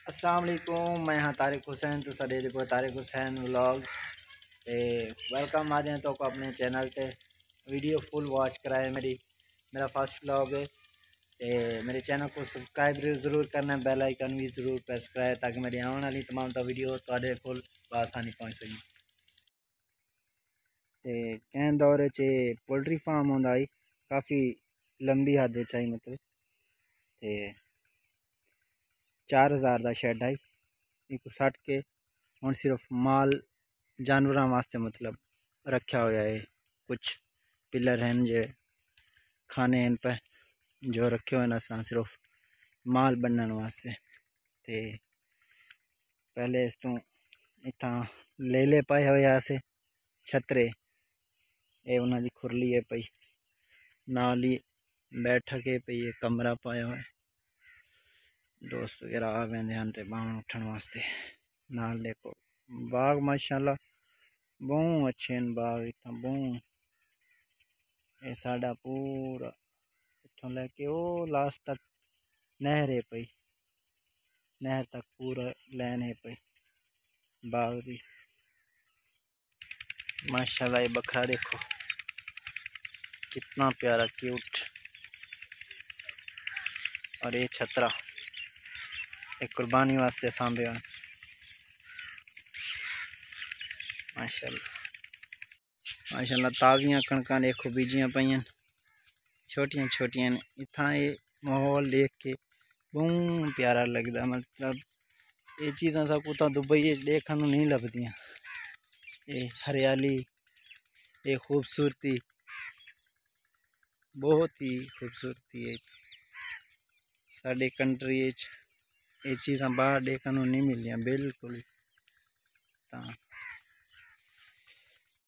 अस्सलाम वालेकुम, मैं हाँ तारिक हुसैन तो साडे देखो तारिक हुसैन व्लॉग्स ते वेलकम आदे तो को अपने चैनल ते वीडियो फुल वॉच कराए मेरा फर्स्ट व्लॉग है। ते मेरे चैनल को सब्सक्राइब ज़रूर करना, बेल आइकन भी ज़रूर प्रेस कराए ताकि मेरी आने वाली तमाम वीडियो तुहाडे कोल आसानी पहुँच सके। ते कैन दौर च पोल्ट्री फार्म होंदा आई काफ़ी लंबी हद चाहिए मतलब ते 4000 का शेड आई एक सट के हूँ सिर्फ माल जानवरों वास्ते मतलब रखा हुआ है। कुछ पिलर हैं जो खाने हैं पे जो रखे हुए ना सिर्फ माल बनने वास्ते। ते पहले इस तो इतना ले पाए हुए से छतरे ये उन्होंने खुरली है पई नाल ही बैठक है पई कमरा पाया हुआ है। दोस्त वगैरह आ वेंदे हैं ते बाण उठन वास्ते। नाल देखो बाग माशाल्लाह बहुत अच्छे हैं बाग इतना बहुत। ये साडा पूरा इथों लेके वो लास्ट तक नहर है पई, नहर तक पूरा लैन है पई बाग दी। माशाल्लाह ये बकरा देखो कितना प्यारा क्यूट। और ये छतरा एक कुर्बानी वास्ते सांभे माशाल्लाह माशाल्लाह। ताज़ियां कणकां देखो बीजियां पईयां छोटियां छोटियां इतना ये माहौल देख के बहुत प्यारा लगता। मतलब ये चीज़ा सब कुछ दुबई देखने को नहीं लभदियां। ये हरियाली ये खूबसूरती बहुत ही खूबसूरती है। साडे कंट्री ये चीज़ा बाहर देखने को नहीं मिलियां बिल्कुल।